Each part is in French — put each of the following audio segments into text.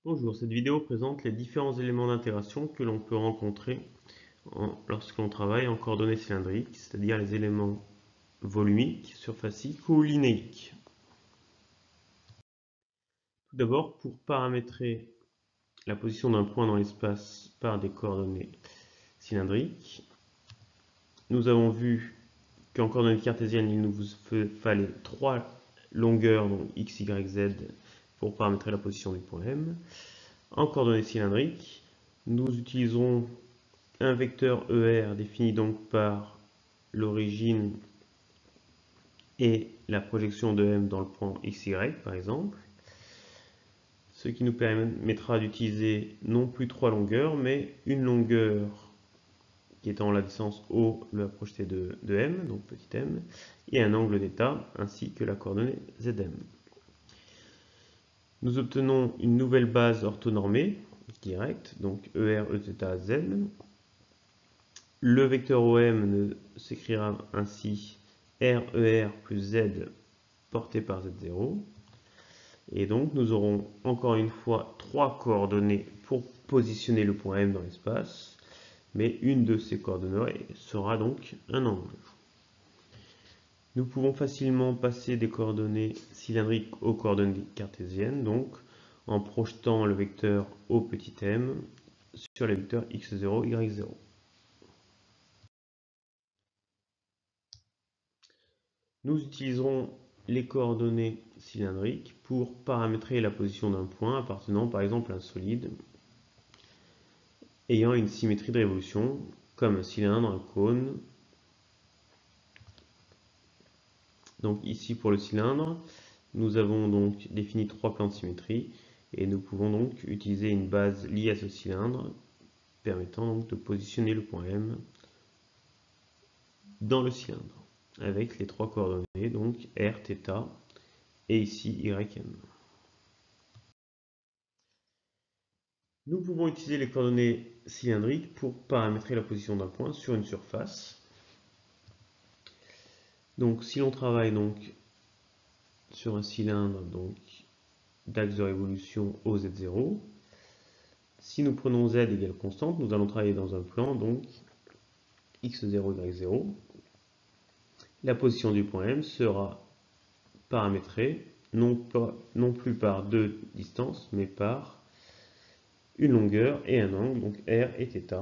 Bonjour, cette vidéo présente les différents éléments d'intégration que l'on peut rencontrer lorsque l'on travaille en coordonnées cylindriques, c'est-à-dire les éléments volumiques, surfaciques ou linéiques. Tout d'abord, pour paramétrer la position d'un point dans l'espace par des coordonnées cylindriques, nous avons vu qu'en coordonnées cartésiennes, il nous fallait trois longueurs, donc x, y, z, pour paramétrer la position du point M. En coordonnées cylindriques, nous utiliserons un vecteur ER défini donc par l'origine et la projection de M dans le point XY par exemple, ce qui nous permettra d'utiliser non plus trois longueurs mais une longueur qui étant la distance O, la projetée de M, donc petit m, et un angle θ ainsi que la coordonnée Zm. Nous obtenons une nouvelle base orthonormée directe, donc ER, Eθ, Z. Le vecteur OM s'écrira ainsi RER plus Z porté par Z0. Et donc nous aurons encore une fois trois coordonnées pour positionner le point M dans l'espace. Mais une de ces coordonnées sera donc un angle. Nous pouvons facilement passer des coordonnées cylindriques aux coordonnées cartésiennes, donc en projetant le vecteur O petit m sur les vecteurs x0, y0. Nous utiliserons les coordonnées cylindriques pour paramétrer la position d'un point appartenant par exemple à un solide ayant une symétrie de révolution comme un cylindre, un cône. Donc ici pour le cylindre, nous avons donc défini trois plans de symétrie et nous pouvons donc utiliser une base liée à ce cylindre permettant donc de positionner le point M dans le cylindre avec les trois coordonnées donc R, θ et ici ym. Nous pouvons utiliser les coordonnées cylindriques pour paramétrer la position d'un point sur une surface. Donc si l'on travaille donc sur un cylindre donc d'axe de révolution OZ0, si nous prenons Z égale constante, nous allons travailler dans un plan donc x0, y0. La position du point M sera paramétrée non plus par deux distances, mais par une longueur et un angle, donc R et θ,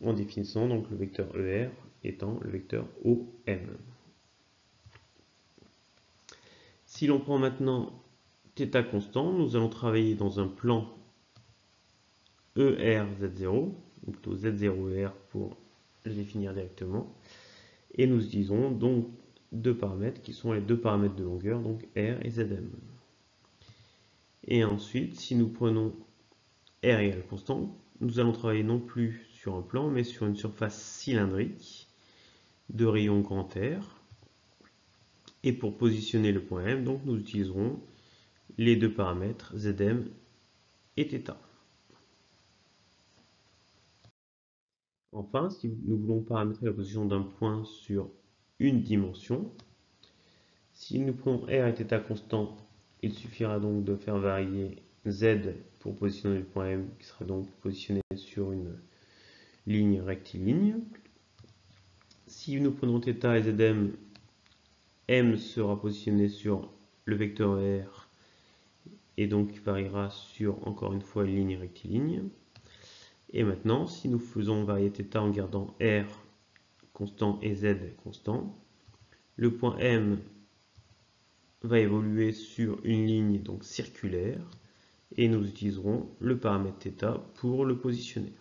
en définissant donc le vecteur ER étant le vecteur OM. Si l'on prend maintenant θ constant, nous allons travailler dans un plan ERZ0, ou plutôt Z0ER pour le définir directement, et nous utilisons donc deux paramètres qui sont les deux paramètres de longueur, donc R et Zm. Et ensuite, si nous prenons R égale constant, nous allons travailler non plus sur un plan, mais sur une surface cylindrique de rayon grand R. Et pour positionner le point M, donc nous utiliserons les deux paramètres Zm et θ. Enfin, si nous voulons paramétrer la position d'un point sur une dimension, si nous prenons R et θ constants, il suffira donc de faire varier Z pour positionner le point M, qui sera donc positionné sur une ligne rectiligne. Si nous prenons θ et Zm, M sera positionné sur le vecteur R et donc variera sur encore une fois une ligne rectiligne. Et maintenant, si nous faisons varier θ en gardant R constant et Z constant, le point M va évoluer sur une ligne donc circulaire et nous utiliserons le paramètre θ pour le positionner.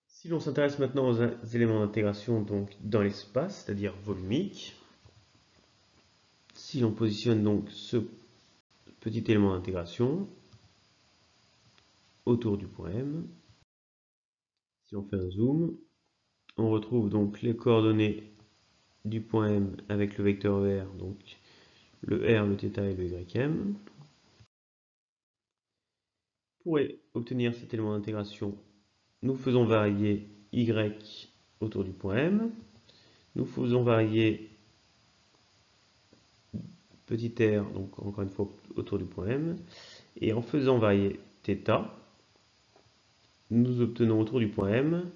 Si l'on s'intéresse maintenant aux éléments d'intégration donc dans l'espace, c'est-à-dire volumique, si l'on positionne donc ce petit élément d'intégration autour du point M, si on fait un zoom, on retrouve donc les coordonnées du point M avec le vecteur ER, donc le R, le θ et le ym. Pour obtenir cet élément d'intégration, nous faisons varier y autour du point M, nous faisons varier petit r, donc encore une fois autour du point M, et en faisant varier θ, nous obtenons autour du point M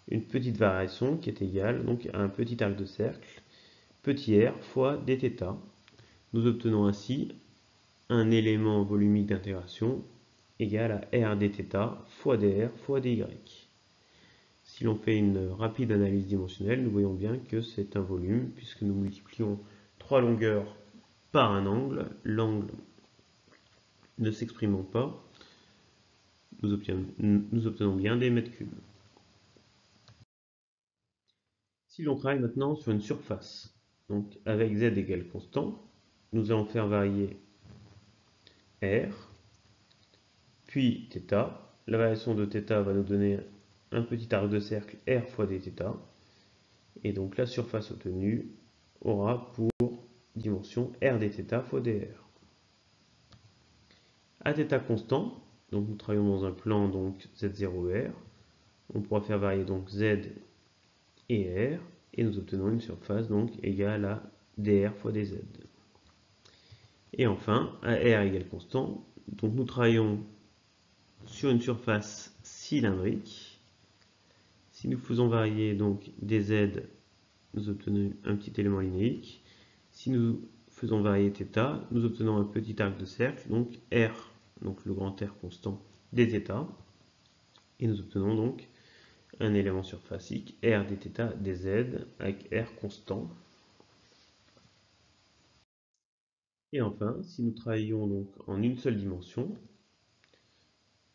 une petite variation qui est égale donc à un petit arc de cercle, petit r fois dθ. Nous obtenons ainsi un élément volumique d'intégration égal à r dθ fois dr fois dy. Si l'on fait une rapide analyse dimensionnelle, nous voyons bien que c'est un volume, puisque nous multiplions trois longueurs par un angle, l'angle ne s'exprimant pas, nous obtenons bien des mètres cubes. Si l'on travaille maintenant sur une surface, donc avec z égale constant, nous allons faire varier r, puis θ. La variation de θ va nous donner un petit arc de cercle r fois dθ, et donc la surface obtenue aura pour dimension r dθ fois dr. À θ constant, donc nous travaillons dans un plan donc z0r, on pourra faire varier donc z et r, et nous obtenons une surface donc égale à dr fois dz. Et enfin, à r égale constant, donc nous travaillons sur une surface cylindrique. Si nous faisons varier donc dz, nous obtenons un petit élément linéique. Si nous faisons varier θ, nous obtenons un petit arc de cercle, donc r, donc le grand R constant dθ, et nous obtenons donc un élément surfacique r dθ dz avec r constant. Et enfin, si nous travaillons donc en une seule dimension,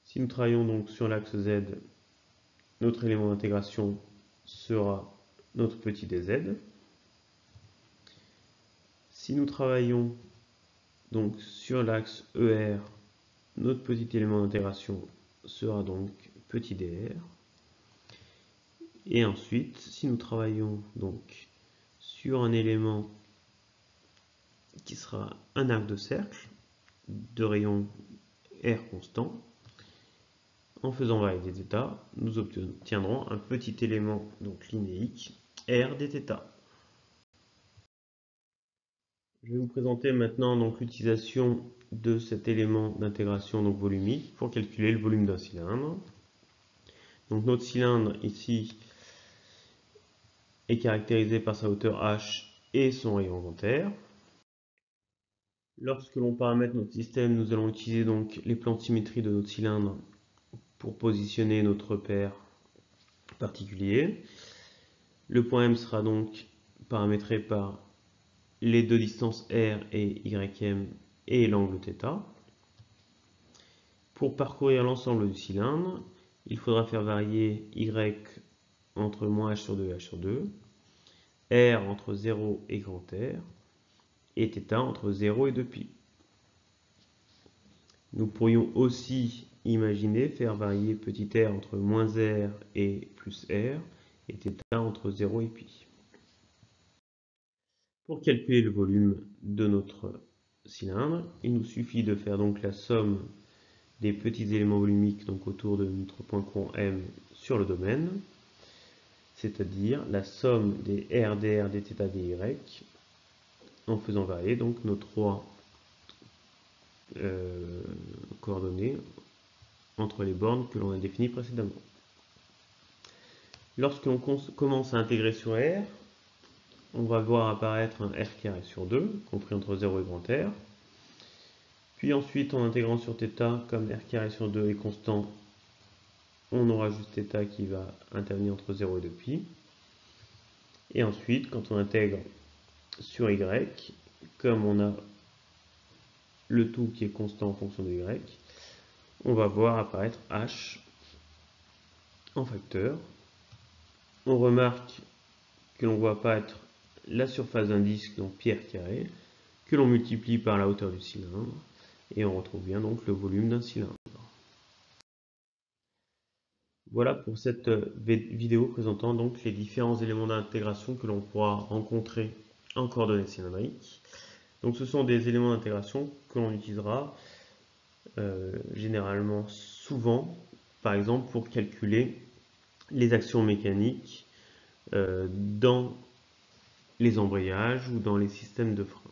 si nous travaillons donc sur l'axe z, notre élément d'intégration sera notre petit dz. Si nous travaillons donc sur l'axe ER, notre petit élément d'intégration sera donc petit dr. Et ensuite, si nous travaillons donc sur un élément qui sera un arc de cercle de rayon r constant, en faisant varier dθ, nous obtiendrons un petit élément donc linéique r dθ. Je vais vous présenter maintenant donc l'utilisation de cet élément d'intégration donc volumique pour calculer le volume d'un cylindre. Donc notre cylindre ici est caractérisé par sa hauteur h et son rayon grand R. Lorsque l'on paramètre notre système, nous allons utiliser donc les plans de symétrie de notre cylindre pour positionner notre repère particulier. Le point M sera donc paramétré par les deux distances R et YM et l'angle θ. Pour parcourir l'ensemble du cylindre, il faudra faire varier Y entre moins h sur 2 et h sur 2, R entre 0 et grand R, et θ entre 0 et 2π. Nous pourrions aussi imaginer faire varier petit r entre moins r et plus r, et θ entre 0 et π. Pour calculer le volume de notre cylindre, il nous suffit de faire donc la somme des petits éléments volumiques donc autour de notre point courant M sur le domaine, c'est-à-dire la somme des r dr dθ dy en faisant varier donc nos trois coordonnées entre les bornes que l'on a définies précédemment. Lorsque l'on commence à intégrer sur R, on va voir apparaître un R carré sur 2, compris entre 0 et grand R. Puis ensuite, en intégrant sur θ, comme R carré sur 2 est constant, on aura juste θ qui va intervenir entre 0 et 2π. Et ensuite, quand on intègre sur Y, comme on a le tout qui est constant en fonction de Y, on va voir apparaître H en facteur. On remarque que l'on voit apparaître la surface d'un disque, donc pi r carré, que l'on multiplie par la hauteur du cylindre, et on retrouve bien donc le volume d'un cylindre. Voilà pour cette vidéo présentant donc les différents éléments d'intégration que l'on pourra rencontrer en coordonnées cylindriques. Donc ce sont des éléments d'intégration que l'on utilisera généralement souvent, par exemple pour calculer les actions mécaniques dans les embrayages ou dans les systèmes de frein.